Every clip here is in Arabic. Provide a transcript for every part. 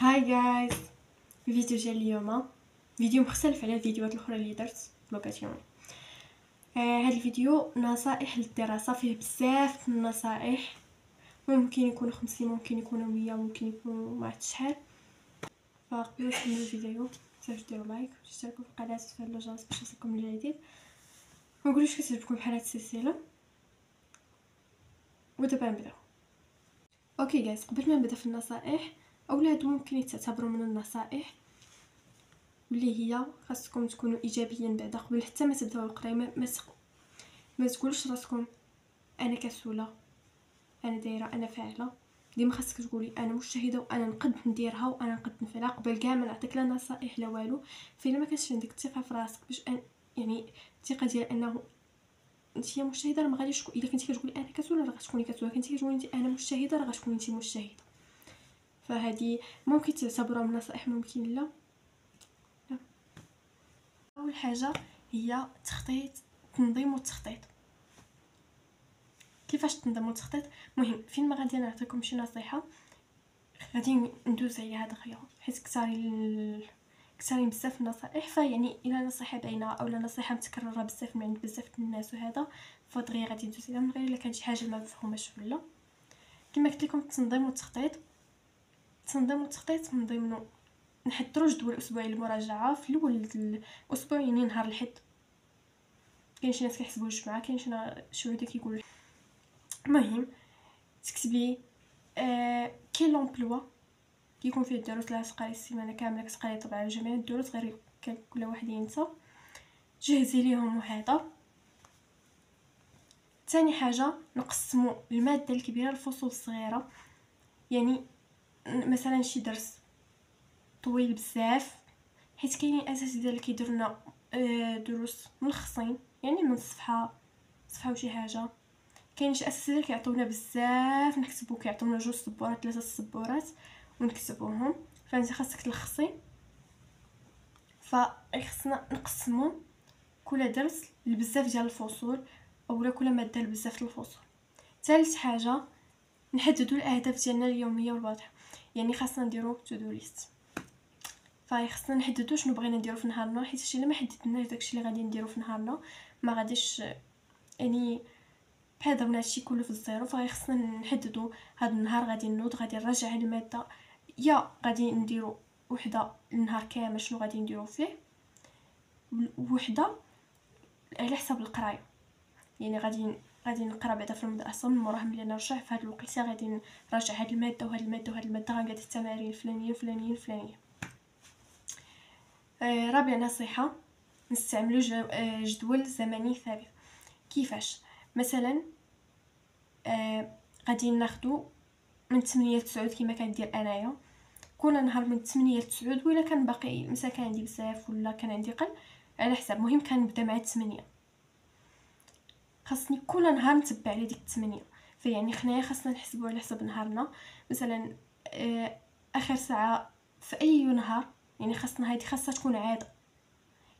هاي جايز. الفيديو ديال اليوم فيديو مختلف على الفيديوهات الاخرى اللي درت بلوكات يومي. هذا الفيديو نصائح للدراسه، فيه بزاف من النصائح، ممكن يكونوا 50، ممكن يكونوا 100، ممكن يكونوا ما عرفتش شحال. فقبل ما نكمل الفيديو متنساوش ديروا لايك وتشتركوا في القناه وتفعلوا الجرس باش يوصلكم الجديد. ما نقولوش كتعجبكم بحال هاد السلسله. ودابا نبداو. اوكي جايز، قبل ما نبدا في النصائح، اولاد ممكن تعتبروا من النصائح اللي هي خاصكم تكونوا ايجابيين بعدا قبل حتى ما تبداو القرايه. ما تقولوش راسكم انا كسوله، انا دايره، انا فاعله. ديما خاصك تقولي انا مجتهده وانا نقد نديرها وانا نقد نفعلها قبل كاع ما نعطيك لا نصائح لا والو. فإلا ما كانش عندك الثقه في راسك باش يعني الثقه ديال انه انت مجتهده، راه ما غاديش تكون. الا كنتي كتقولي انا كسوله راه غتكوني كسوله، كنتي كتقولي انت انا مجتهده راه غتكوني انت مجتهده. فهذه ممكن تعتبرها من نصائح، ممكن لا. اول حاجه هي تخطيط، تنظيم والتخطيط. كيفاش تنظم والتخطيط مهم. فين ما غادي نعطيكم شي نصيحه غادي ندوز عليها دغيا، حيت كثارين بزاف النصائح. فيعني الا نصيحه باينه او نصيحه متكرره بزاف من عند بزاف الناس وهذا فدغيا غادي ندوز عليها، من غير الا كانت شي حاجه ما مفهوماش ولا. كما قلت لكم التنظيم والتخطيط. التنظيم والتخطيط من ضمنه نحضروا جدول اسبوعي للمراجعه في الاول الاسبوع، يعني نهار الحد. كاين شي ناس كيحسبوا الجمعه، كاين شي وحده كيقول. المهم تكتبي كاين لومبلوا كيكون فيه الدروس اللي تقراي السيمانه كامله، كتقراي طبعا جميع الدروس غير كل واحد ينسى. جهزي ليهم وهذا. ثاني حاجه نقسموا الماده الكبيره لفصول صغيره. يعني مثلا شي درس طويل بزاف، حيت كاينين اساتذه اللي كيديروا لنا دروس ملخصين، يعني من صفحه وشي حاجه. كاين شي اساتذه كيعطيونا بزاف نكتبو، كيعطيونا 2 سبورات 3 سبورات ونكتبوهم، فانت خاصك تلخصي. فخصنا نقسمو كل درس لبزاف ديال الفصول اولا كل ماده لبزاف ديال الفصول. ثالث حاجه نحددوا الاهداف ديالنا اليوميه والواضحه. يعني خاصنا نديرو تو دو ليست. خاصنا نحددوا شنو بغينا نديرو في نهارنا، حيت الا ما حددناش داكشي اللي غادي نديرو في نهارنا ما غاديش يعني بحال ضربنا هادشي كله في الزيرو. خاصنا نحددوا هاد النهار غادي نوض، غادي نراجع هاد الماده، يا غادي نديرو وحده النهار كامل شنو غادي نديرو فيه، وحده على حساب القرايه. يعني غادي نقرا بعدا في المدرسه، من موراها ملي نرجع في هاد الوقيته غادي نراجع هاد الماده وهاد الماده وهاد الماده، غنقاد التمارين الفلانيه. رابع نصيحه نستعملوا جدول زمني ثابت. كيفاش؟ مثلا غادي ناخدو من 8 ل 9 كما كندير انايا، كل نهار من 8 ل 9. ولا كان باقي مثلا كان عندي بزاف ولا كان عندي قل على حساب، المهم كنبدا مع 8. خاصني كل نهار نتبع على ديك 8. فيعني حنايا خاصنا نحسبوا على حسب نهارنا. مثلا اخر ساعه في اي نهار، يعني خاصنا خاصها تكون عاده.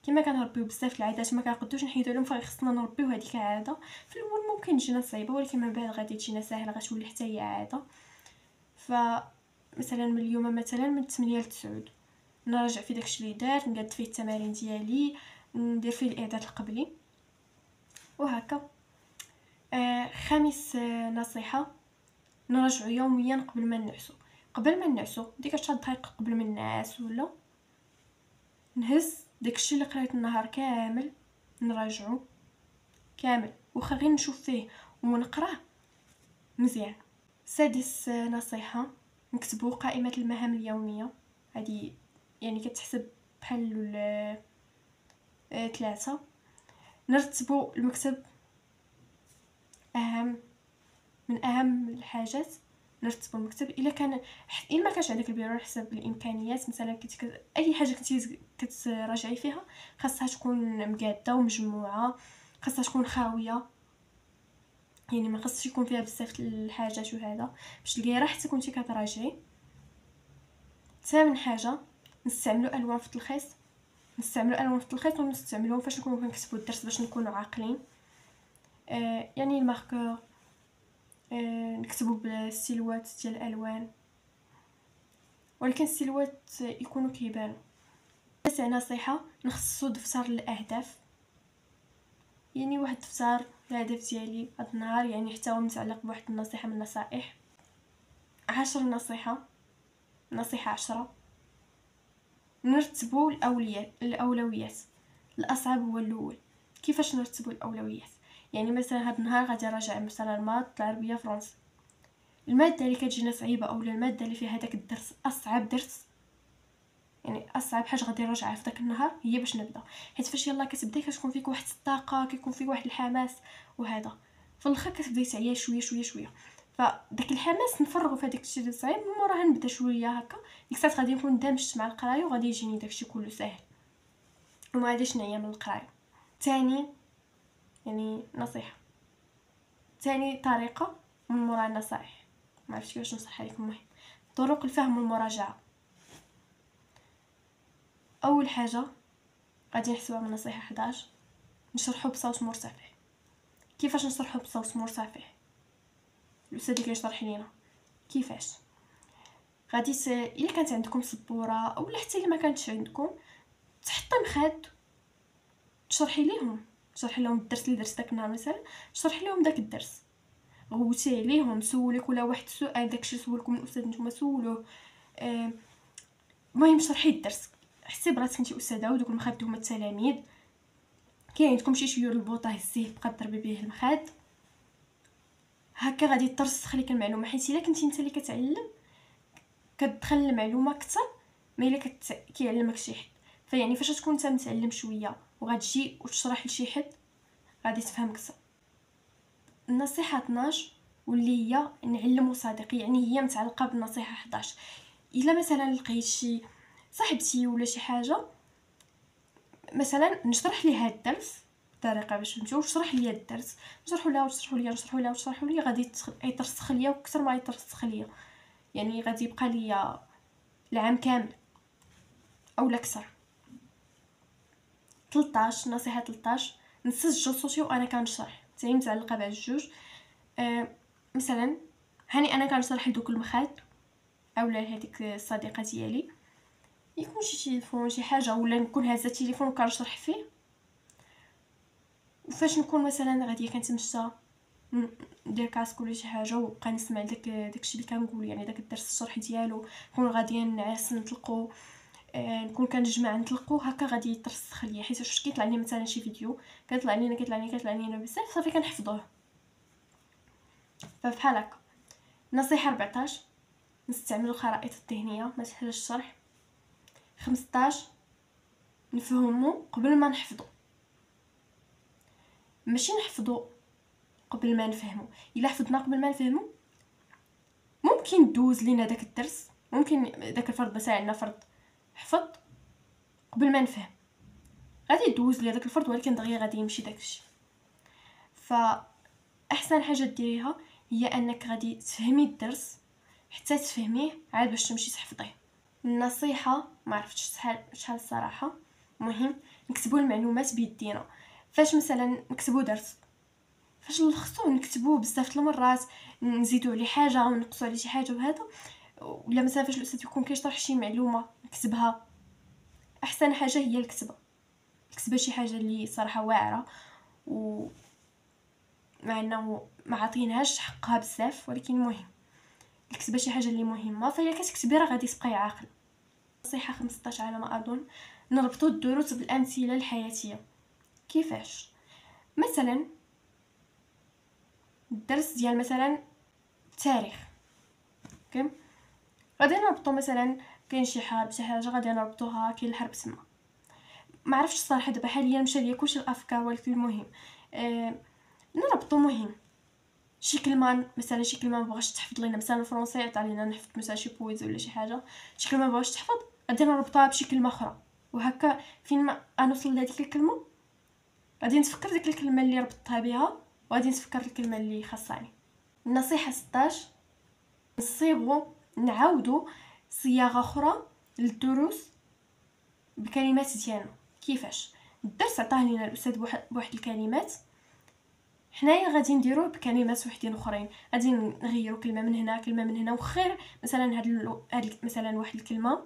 كما كنربيو بزاف العادات ما كنقدوش نحيدو لهم، فخصنا نربيو هذيك العاده. في الاول ممكن تجينا صعيبه، ولكن من بعد غادي تجينا ساهله، غتولي حتى هي عاده. فمثلا من اليوم مثلا من 8 ل 9 نراجع في داكشي اللي دارت، نقاد فيه التمارين ديالي، ندير فيه الاعداد القبلي وهكا. خامس نصيحه نراجع يوميا قبل ما نعسو ديك 10 دقائق قبل ما ننعس، ولا نهز داكشي اللي قريت النهار كامل نراجعو كامل، واخا غير نشوف فيه ونقراه مزيان. سادس نصيحه نكتبوا قائمه المهام اليوميه. هذه يعني كتحسب بحال 3. نرتبوا المكتب، من اهم الحاجات نرتبوا المكتب. الا ما كانش عندك البيرو حسب الامكانيات، مثلا اي حاجه كنتي كتراجعي فيها خاصها تكون مقاده ومجموعه، خاصها تكون خاويه، يعني ما خاصش يكون فيها بزاف الحاجات وهذا باش تلقاي راحتك كنتي كتراجعي. ثامن حاجه نستعملوا الوان في التلخيص. ونستعملوهم فاش نكونوا كنكتبوا الدرس باش نكونوا عاقلين. يعني الماركور، نكتبوا بالسيلوات ديال الالوان. ولكن السلوات يكونوا كيبانوا. تاسع نصيحه، نخصصوا دفتر للاهداف. يعني واحد الدفتر الهدف ديالي هاد النهار، يعني حتى هو متعلق بواحد النصيحه من النصائح. 10 نصيحه 10. نرتبوا الاولويات. الاصعب هو الاول. كيفاش نرتبوا الاولويات؟ يعني مثلا هاد النهار غادي نراجع مثلا الماط، العربيه، فرنسا. الماده اللي كتجينا صعيبه اولا الماده اللي فيها داك الدرس اصعب درس، يعني اصعب حاجه غادي نراجعها في داك النهار هي باش نبدا. حيت فاش يلاه كتبدا كتكون فيك واحد الطاقه، كيكون فيك واحد الحماس، وهذا في الاخر كتبداي تعيا شويه شويه شويه. فداك الحماس نفرغوا في هذاك الشيء اللي صعيب، من موراها نبدا شويه هكا. ديك الساعه غادي نكون دامجت مع القرايه وغادي يجيني داكشي كله ساهل وما غاديش نعيا من القرايه. ثاني يعني نصيحه، ثاني طريقه من مورا النصائح، ما عرفتش كيفاش نصحها لكم. المهم طرق الفهم والمراجعه. اول حاجه غادي نحسبها من نصيحه 11، نشرحو بصوت مرتفع. كيفاش نشرحو بصوت مرتفع؟ الاستاذ اللي كيشرح لينا كيفاش غادي الا كانت عندكم سبوره اولا حتى الا ما كانتش عندكم، تحطي مخاد تشرحي لهم الدرس اللي درت داك النهار. مثلا تشرحي لهم داك الدرس، غوتي عليهم، سولك ولا واحد السؤال داكشي سولكم الاستاذ نتوما سولوه. المهم شرحي الدرس، حسي براسك انت استاذه ودوك المخاد هما التلاميذ. كاين عندكم شي شيور البوطه هزيه بقى ضربي به المخاد هكا، غادي ترسخ لك المعلومه. حيت الا كنتي انت اللي كتعلم كتدخل المعلومه اكثر ما الا كيعلمك شي حد. فيعني فاش تكون انت متعلم شويه وغتجي وتشرح لشي حد غادي تفهم اكثر. النصيحه 12 واللي هي نعلمو صديقي، يعني هي متعلقه بالنصيحه 11. الا مثلا لقيت شي صاحبتي ولا شي حاجه مثلا نشرح ليها الدرس بطريقه باش فهمتو، وشرح ليا الدرس، نشرحوا لها غادي يترسخ ليا واكثر ما يترسخ ليا، يعني غادي يبقى ليا العام كامل او اكثر. 13 نصيحه 13، نسجل صوتي وانا كنشرح، حتى هي متعلقه بهاد الجوج. مثلا هاني انا كنشرح لدوك المخاد اولا هذيك الصديقه ديالي، يكون شي تليفون شي حاجه، ولا نكون هازه التليفون وكنشرح فيه. وفاش نكون مثلا غاديه كنتمشى ندير كاسك ولا شي حاجه وبقى نسمع داكشي اللي كنقول، يعني داك الدرس الشرح ديالو، نكون غاديه نعس نطلقو، نكون كنجمع نطلقو هكا، غادي يترسخ ليا. حيت واش كيطلع لي مثلا شي فيديو كيطلع لينا بزاف صافي كنحفظوه. فبحال هكا. نصيحه 14، نستعمل الخرائط الذهنيه ما تحتاجش الشرح. 15، نفهمو قبل ما نحفظو، ماشي نحفظو قبل ما نفهمو. الا حفظنا قبل ما نفهمو ممكن دوز لينا داك الدرس، ممكن داك الفرض مثلا عندنا فرض حفظ قبل ما نفهم، غادي يدوز لي داك الفرض ولكن دغيا غادي يمشي داكشي. فاحسن حاجه ديريها هي انك غادي تفهمي الدرس حتى تفهميه عاد باش تمشي تحفظيه. النصيحه ما عرفتش شحال الصراحه، مهم نكتبوا المعلومات بيدينا. فاش مثلا نكتبوا درس، فاش نلخصوه نكتبوه بزاف المرات، نزيدوا عليه حاجه ونقصوا عليه شي حاجه وهذا. ولا مثلا فاش الاستاذ يكون كيشرح شي معلومه نكتبها. احسن حاجه هي الكتابه شي حاجه اللي صراحه واعره و مع انه ما عطيناهاش حقها بزاف، ولكن مهم الكتابه شي حاجه اللي مهمه. فهي كتكتبي راه غادي تبقاي عاقل. نصيحه 15 على ما اظن، نربطوا الدروس بالامثله الحياتيه. كيفاش؟ مثلا الدرس ديال مثلا التاريخ غادي نربطو مثلا كاين شي حرب شي حاجه غادي نربطوها، كاين الحرب تما. ما عرفتش الصراحه دابا حاليا مشى ليا كلشي الافكار، ولكن المهم نربطو. مهم شي كلمه مثلا شي كلمه ما بغاش تحفظ لينا مثلا الفرنسي عطا لينا نحفظ مثلا شي بويز ولا شي حاجه، شي كلمه ما بغاش تحفظ غادي نربطها بشي كلمه اخرى، وهكا فين ما غنوصل لهاديك الكلمه غادي نتفكر ديك الكلمه اللي ربطتها بها وغادي نتفكر الكلمه اللي خاصاني. النصيحه 16، نصيغوا نعاودوا صياغه اخرى للدروس بكلمات ديالنا. كيفاش؟ الدرس عطاه لينا الاستاذ بواحد الكلمات، حنايا غادي نديروه بكلمات وحدين اخرين، غادي نغيروا كلمه من هنا كلمه من هنا، وخير مثلا هاد مثلا واحد الكلمه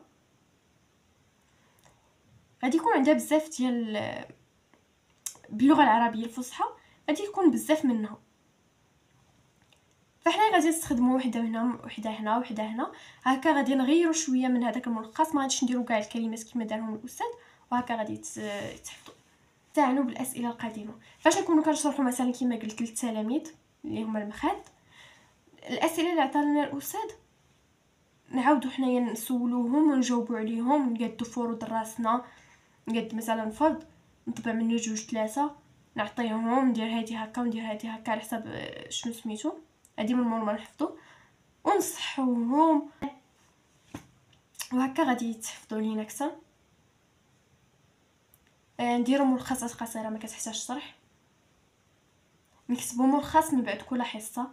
غادي يكون عندها بزاف ديال باللغه العربيه الفصحى غادي يكون بزاف منها، فحنا غادي نستخدموا وحده هنا وحده هنا وحده هنا، هكا غادي نغيروا شويه من هذاك الملخص، ما غاديش نديروا كاع الكلمات كما دارهم الاستاذ، وهكا غادي تحفظوا. تعنوا بالاسئله القديمه فاش نكونوا كنشرحوا مثلا كما قلت للتلاميذ اللي هما المخاد، الاسئله اللي عطانا الاستاذ نعاودوا حنايا نسولوهم ونجاوبوا عليهم، نقادوا فروض راسنا، نقاد مثلا فرض نطبع منه 2 3 نعطيهم، ندير هادي هكا وندير هادي هكا على حساب شنو سميتو، هادي من مور ما نحفظوا ونصحوهم، وهكا غادي يتحفظوا لينا اكثر. نديروا ملخصات قصيره ما كتحتاجش شرح، نكتبوا ملخص من بعد كل حصه،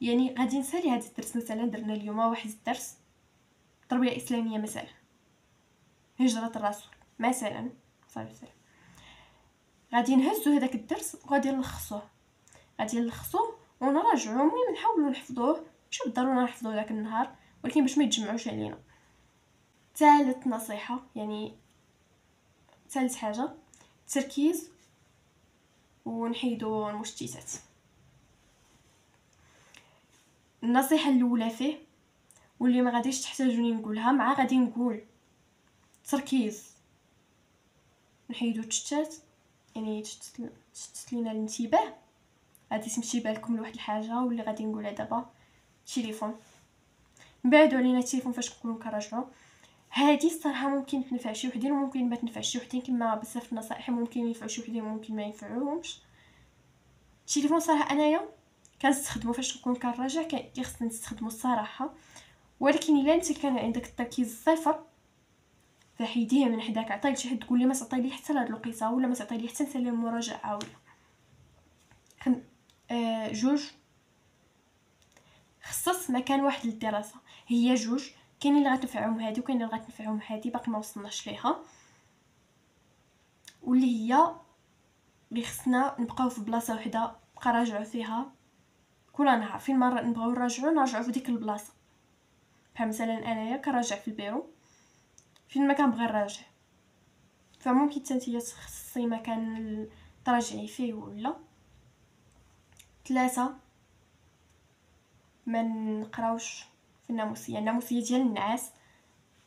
يعني غادي نسالي هذا الدرس مثلا درنا اليوم واحد الدرس تربيه اسلاميه مثلا هجره الرسول مثلا صافي سير، غادي نهزوا هذاك الدرس وغادي نلخصوه ونراجعوه، المهم نحاولوا نحفظوه، ماشي بالضروره نحفظوه داك النهار ولكن باش ما يتجمعوش علينا. ثالث نصيحه يعني ثالث حاجه التركيز ونحيدوا المشتتات. النصيحه الاولى فيه واللي ما غاديش تحتاجوني نقولها مع غادي نقول تركيز، نحيدوا التشتات، يعني تشتت لينا الانتباه، غادي تمشي بالكم لواحد الحاجه واللي غادي نقولها دابا التليفون، نبعدوا علينا التليفون فاش نكونوا كنراجعوا. هذه الصراحه ممكن تنفع شي وحدين وممكن ما تنفعش شي وحدين، كما بزاف النصائح ممكن ينفعوا شي وحدين وممكن ما ينفعوهمش. التليفون صراحه انايا كنستخدمو فاش نكون كنراجع، كيخصني نستخدمو الصراحه، ولكن الا انت كان عندك التركيز صفر فحيديه من حداك، عطيه لشي حد، تقول لي ما تعطي لي حتى لهاد الوقيته ولا ما تعطي لي حتى نسالي المراجعه ولا جوج. خصص مكان واحد للدراسه، هي جوج، كاين اللي غتنفعهم هادي وكاين اللي غتنفعهم هادي، باقي ما وصلناش ليها، واللي هي اللي خصنا نبقاو في بلاصه وحده نبقى راجعوا فيها كل نهار، فين ما نبغاو نراجعوا في ديك البلاصه، بحال مثلا انايا كنراجع في البيرو فين ما كنبغي نراجع، فممكن تنتيا تخصصي مكان تراجعي فيه. ولا 3 ما نقراوش في الناموسيه ديال النعاس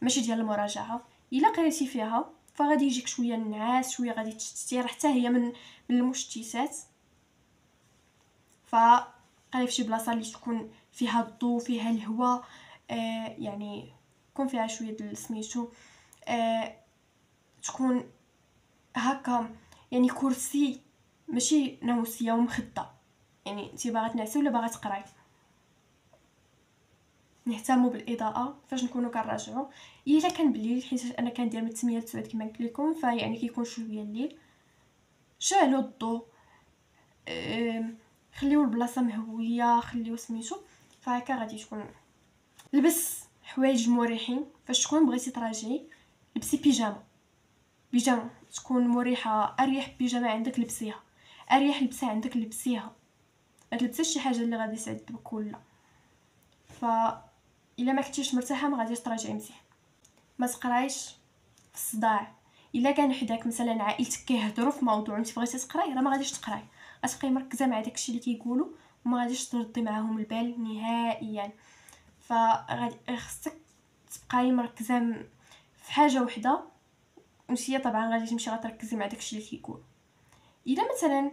ماشي ديال المراجعه، الا قريتي فيها فغادي يجيك شويه النعاس، شويه غادي تشتتي، حتى هي من المشتتات، فقري في شي بلاصه اللي تكون فيها الضوء فيها الهواء، يعني يكون فيها شويه سميتو تكون هكا، يعني كرسي ماشي ناموسيه ومخده، يعني انت باغا تنعسي ولا باغا تقراي. نهتموا بالاضاءه فاش نكونوا كنراجعوا، الا كان بالليل حيت انا كندير من 8 ل 9 كما قلت لكم، فيعني كيكون شويه الليل، شعلوا الضوء، خليو البلاصه مهويه، خليو سميتو، فهكا غادي تكون. لبس حوايج مريحين فاش تكون بغيتي تراجعي، لبسي بيجاما تكون مريحه، اريح بيجاما عندك لبسيها، اريح لبسه عندك لبسيها، ما تلبسيش شي حاجه اللي غادي تعذبك ولا، الا ما كنتيش مرتاحه ما غاديش تراجعي مزيان. ما تقرايش في الصداع، الا كان حداك مثلا عائلتك كيهضروا في موضوع انت بغيتي تقراي راه ما غاديش تقراي، غتبقاي مركزه مع داكشي اللي كيقولوا وما غاديش تردي معاهم البال نهائيا، فغادي خصك تبقاي مركزه في حاجه وحده، وانتي طبعا غادي تمشي غتركزي مع داكشي اللي كيقول. الا مثلا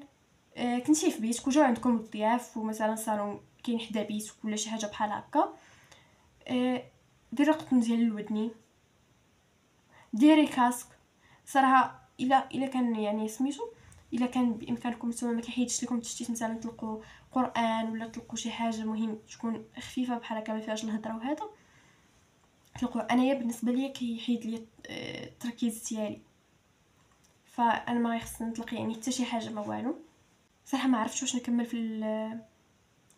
كنتي في بيتك وجاو عندكم الضياف ومثلا الصالون كاين حدا بيتك ولا شي حاجه بحال هكا، ديري قطن ديال الودني، ديري كاسك صراحه، الا كان يعني سميتو الا كان بامكانكم نتوما ما كيحيدش لكم التشتيت، مثلا تلقوا قران ولا تلقوا شي حاجه مهم تكون خفيفه بحال هكا ما فيهاش الهضره وهذا، تلقوا. انايا بالنسبه لي كيحيد لي التركيز ديالي، فانا ما خصني نطلق يعني حتى شي حاجه ما والو. صراحه ما عرفتش واش نكمل في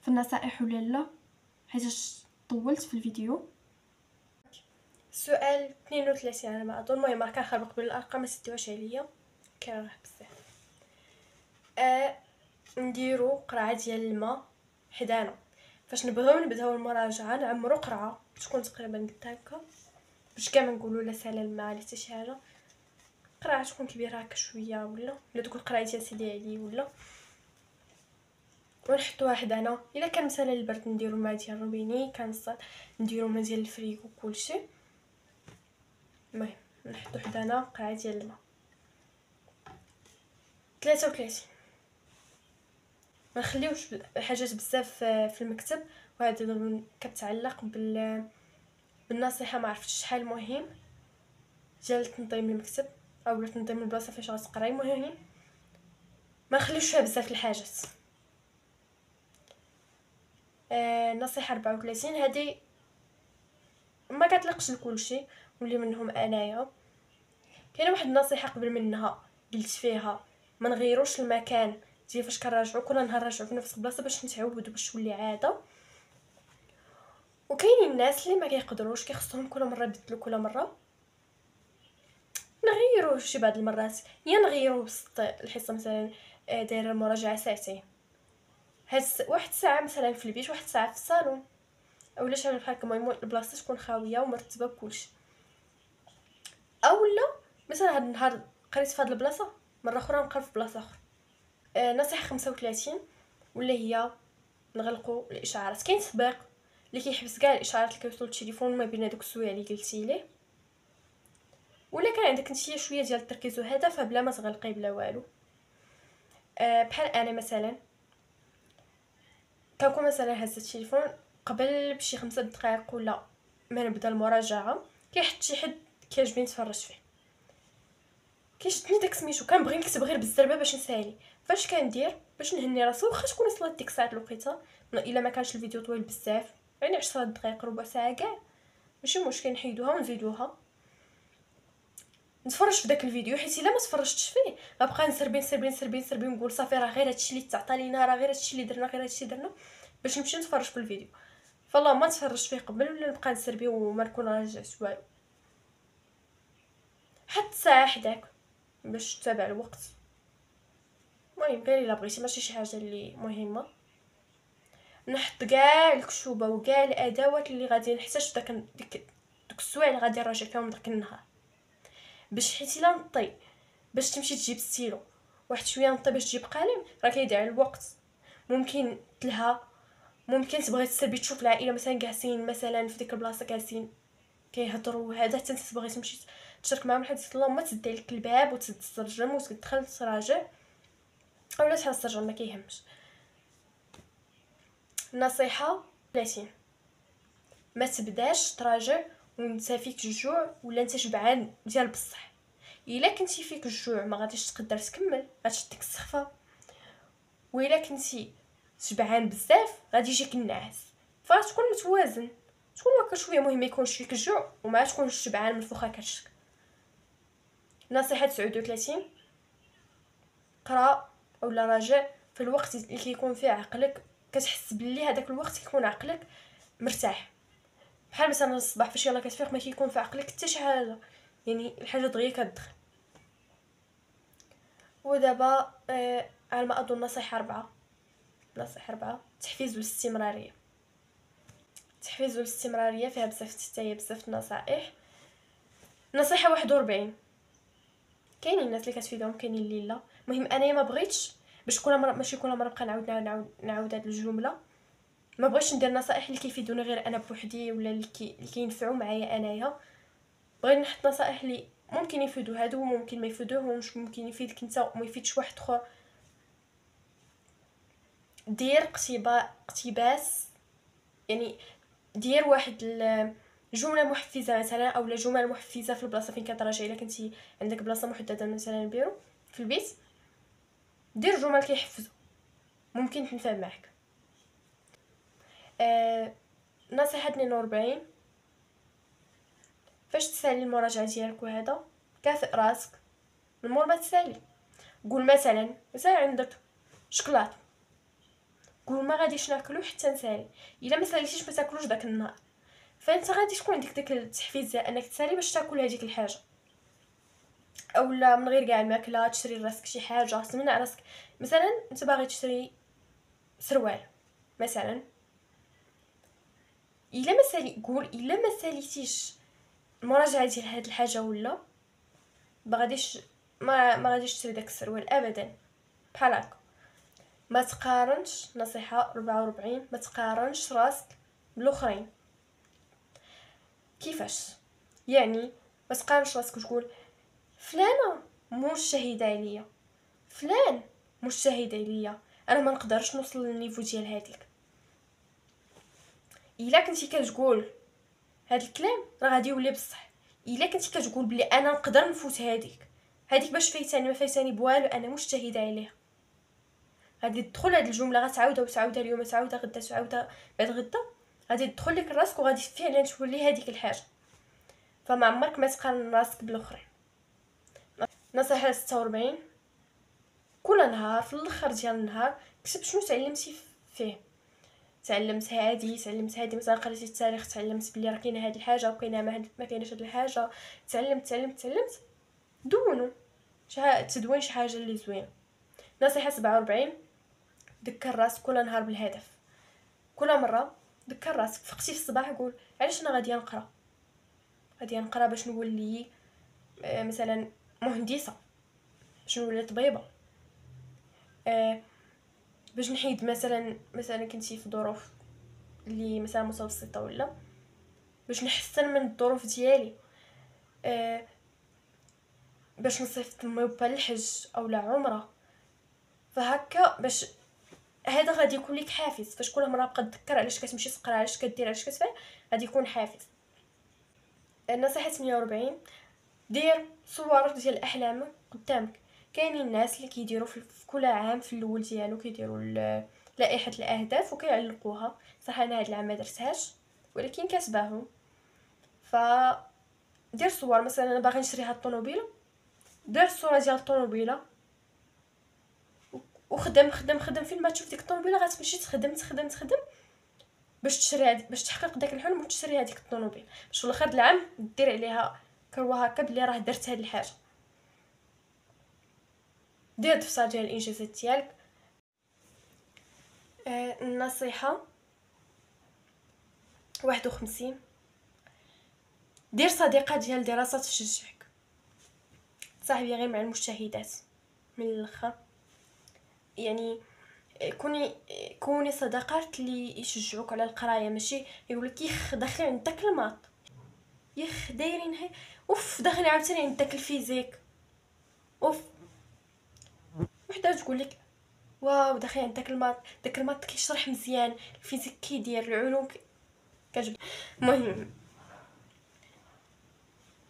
النصائح ولا لا حيت طولت في الفيديو. سؤال 32 على ما اظن، المهم راه كنخربق بالارقام ما سديوهاش عليا كنراه بزاف. نديرو قرعه ديال الماء حدانا فاش نبداو المراجعه، نعمرو قرعه تكون تقريبا قد هكا باش كاع ما نقولوا لا سالا الماء لا حتى شي حاجه، قرعه تكون كبيره هكا شويه ولا دوك القرعه ديال سيدي علي ولا، ونحطوها حدانا. الا كان مثلا البرد نديرو الماء ديال الروبيني، كنصل نديرو الماء ديال الفريغو كلشي. المهم نحطو حدانا قرعه ديال الماء. 33 ما نخليوش حاجات بزاف في المكتب، وهذا كتعلق بالنصيحه ما عرفتش شحال مهم ديال تنظيم المكتب او تنظيم البلاصه فاش غتقراي. مهم ما نخليوش فيها بزاف الحاجات. نصيحه 34 هذه ما كتلقش لكلشي واللي منهم انايا. كاينه واحد النصيحه قبل منها قلت فيها ما نغيروش المكان ديال فاش كنراجعوا كل نهار نراجعوا في نفس البلاصه باش نتعودوا باش تولي عاده. وكاينين الناس اللي ما كيقدروش كيخصهم كل مره يبدلوا كل مره، نغيروا شي بعض المرات، يا نغيروا وسط الحصه مثلا دايره المراجعه ساعتين، هاد واحد ساعه مثلا في البيت واحد ساعه في الصالون، اولا شي حاجه بحال هكا. المهم البلاصه تكون خاويه ومرتبه بكلشي. اولا مثلا هاد النهار قريت في هاد البلاصه مره اخرى نقرا في بلاصه اخرى. نصيحه 35 ولا هي نغلقوا الاشعارات. كاين تطبيق اللي كيحبس كاع الاشعارات اللي كيوصلوا للتليفون ما بين هذوك السوايع اللي قلتي ليه، ولا كان عندك نتيا شويه ديال التركيز وهدف بلا ما تغلقي بلا والو. بحال انا مثلا كنكون مثلا هزت التليفون قبل بشي 5 دقائق ولا ما نبدا المراجعه، كيحط شي حد كيعجبني نتفرج فيه، كيشدني داك سميتو، كنبغي نكتب غير بالزربه باش نسالي. فاش كندير باش نهني راسي واخا تكون وصلت ديك الساعه الوقيته، الا ما كانش الفيديو طويل بزاف يعني 10 دقائق ربع ساعه كاع ماشي مشكل، نحيدوها ونزيدوها نتفرج في داك الفيديو. حيت الا ما تفرجتش فيه غبقى نسربي نقول صافي راه غير هادشي اللي تعطى لينا، راه غير هادشي اللي درنا، غير هادشي درنا باش نمشي نتفرج في الفيديو. فالله ما تفرجت فيه قبل ولا نبقى نسربي وما نكون راجعت والو. حتى ساعه حداك باش تتابع الوقت. المهم غير الا بغيتي ماشي شي حاجه اللي مهمه. نحط كاع الكشوبه وكاع الادوات اللي غادي نحتاج ديك السوايع اللي غادي نراجع فيهم داك النهار، باش حيت الا نطي باش تمشي تجيب ستيلو واحد شويه نطي باش تجيب قلم راه كيضيع الوقت. ممكن تلها، ممكن تبغي تسربي تشوف العائله مثلا جالسين مثلا في ديك البلاصه جالسين كيهضروا هذا حتى انت تبغي تمشي تشارك معاهم الحديث. اللهم تدي لك الباب وتسد السرجم وتدخل تراجع اولا تحل السرجم ما كيهمش. نصيحه 30 ما تبداش تراجع وانت فيك الجوع ولا انت شبعان ديال بصح. الا كنتي فيك الجوع ما غاديش تقدر تكمل، غتشدك السخفه. والا كنتي شبعان بزاف غادي يجيك النعاس. فتكون متوازن، تكون واكل شويه. مهم يكونش فيك الجوع وما تكونش شبعان من فوخا كرشك. نصيحه 39 قرا اولا راجع في الوقت اللي كيكون فيه عقلك كتحس بلي هذاك الوقت كيكون عقلك مرتاح. بحال مثلا الصباح فاش يلاه كتفيق ما كيكون في عقلك حتى شي حاجه، يعني الحاجه دغيا كتدخل. ودابا على ما اظن نصيحه 4 تحفيز والاستمراريه. التحفيز والاستمراريه فيها بزاف حتى بزاف النصائح. نصيحه 41 كاينين الناس اللي كتفيدهم كاينين اللي لا. المهم انايا ما بغيتش باش كل مره ماشي كل مره نبقى نعاود هاد الجمله. ما بغيتش ندير نصائح اللي كيفيدوني غير انا بوحدي ولا اللي كينفعوا معايا انايا. بغيت نحط نصائح اللي ممكن يفيدوا هادو وممكن ما يفيدوهمش، ممكن يفيدك انت وما يفيدش واحد اخر. دير اقتباس، يعني دير واحد جمله محفزه مثلا اولا جمل محفزه في البلاصه فين كتراجع. الا كنتي عندك بلاصه محدده مثلا البيرو في البيت، دير جمل كيحفزوا ممكن تنفع معك. نصيحه 42 فاش تسالي المراجعه ديالك وهذا كافئ راسك من مور ما تسالي. قول مثلا عندك شكلاط، قول ما غاديش ناكلو حتى نسالي. الا ما ساليتيش ما تاكلوش داك النهار، فانت غادي تكون عندك داك التحفيز ديال انك تسالي باش تاكل هذيك الحاجه. اولا من غير كاع الماكله تشري لراسك شي حاجه، تمنع راسك. مثلا انت باغي تشري سروال مثلا، الا ما سالي قول الا ما ساليتيش المراجعه ديال هاد الحاجه ولا ما غاديش تشري داك السروال ابدا. بحال هكا ما تقارنش، نصيحه 44، ما تقارنش راسك بالاخرين. كيفاش يعني؟ ما تقارنش راسك وتقول فلانه مش شهيده عليا، فلان مش شهيد عليا، انا ما نقدرش نوصل للنيفو ديال هذيك. الا كنتي كتقول هاد الكلام راه غادي يولي بصح. الا كنتي كتقول بلي انا نقدر نفوت هذيك باش فايتاني ما فايتاني بوالو، انا مجتهده عليها، غادي تدخل هاد الجمله غتعاودها وتعاودها اليوم، تعاودها غدا، تعاودها بعد غدا، غادي تدخل لك راسك وغادي فعلا تولي هذيك الحاجه. فما عمرك ما تقارن راسك بالاخرين. نصيحه 46، كل نهار في الاخر ديال النهار كتب شنو تعلمتي فيه. تعلمت هادي مثلا قريتي التاريخ تعلمت بلي راه كاينه هاد الحاجه وكاينه ما كايناش هاد الحاجه. تعلمت دونوا تدوين شي حاجه اللي زوينه. نصيحه 47، ذكر راسك كل نهار بالهدف. كل مره ذكر راسك فقتي في الصباح قول علاش انا غادي نقرا باش نولي مثلا مهندسه، باش نولي طبيبه، باش نحيد مثلا كنتي في ظروف اللي مثلا متوسطه، ولا باش نحسن من الظروف ديالي، باش نصيفط موبا للحج او لعمره. فهكا باش هذا غادي يكون لك حافز، فاش كل مره بقى تذكر علاش كتمشي تقرا، علاش كدير، علاش كتفعل، غادي يكون حافز. النصيحه 48، دير صور ديال احلامك قدامك. كاينين الناس اللي كيديروا في كل عام في الاول ديالو كيديروا لائحه الاهداف وكيعلقوها. صح انا هاد العام ما درتهاش ولكن كتباهم. ف دير صور، مثلا انا باغي نشري هاد الطوموبيله، دير الصوره ديال الطوموبيله وخدم خدم خدم. فين ما تشوف ديك الطوموبيله غتمشي تخدم باش تشري باش تحقق داك الحلم وتشري هذيك الطوموبيل، باش في الاخر العام دير عليها كروه هكا بلي راه درت هاد الحاجه. دير دفتر ديال الانجازات ديالك. النصيحه 51، دير صديقه ديال دراسه تشجعك. صاحبي غير مع المجتهدات من الاخر، يعني كوني صداقات اللي يشجعوك على القرايه، ماشي يقولك يخ داخلين عند داك الماط، يخ دايرين هي اوف داخلين عاوتاني عند داك الفيزيك، اوف وحده تقول لك واو داخلين عند داك الماط كيشرح مزيان، الفيزيك كيدير، العلوم كتجبد. المهم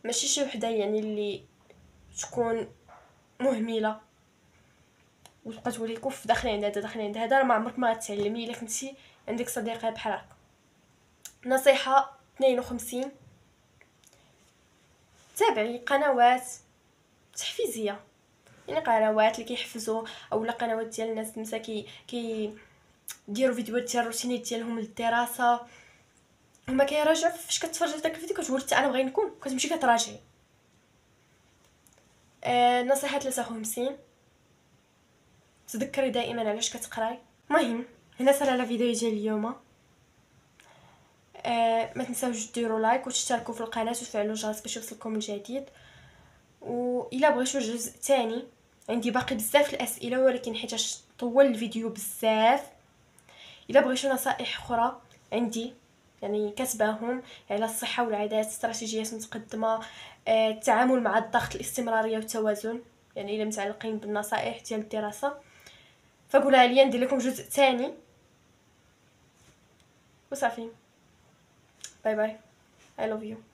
ماشي شي وحده يعني اللي تكون مهمله وتبقى تقولي كوف داخلين عند هذا ما عمرك ما غتعلمي الا كنتي عندك صديقه بحال هكا. نصيحه 52، تابعي قنوات تحفيزيه، يعني قنوات اللي كيحفزوا اولا قنوات ديال الناس مثلا كي ديروا فيديوهات ديال الروتينات ديالهم للدراسه، هما كيراجعوا فاش كتفرجي داك الفيديو كتقول حتى انا بغي نكون، كتمشي كتراجعي. نصيحه 53، تذكري دائما علاش كتقراي. المهم هنا صار على فيديو ديال اليوم. ما تنساوش ديروا لايك وتشتركوا في القناه وتفعلوا الجرس باش يوصلكم الجديد. والا بغيتوا الجزء الثاني عندي باقي بزاف الاسئله ولكن حيتاش طول الفيديو بزاف. الا بغيتوا نصائح اخرى عندي يعني كتباهم على الصحه والعادات، استراتيجيات متقدمه، التعامل مع الضغط، الاستمراريه والتوازن، يعني الا متعلقين بالنصائح ديال الدراسه فقولها لي ندير لكم جزء ثاني. وصافي باي باي. I love you.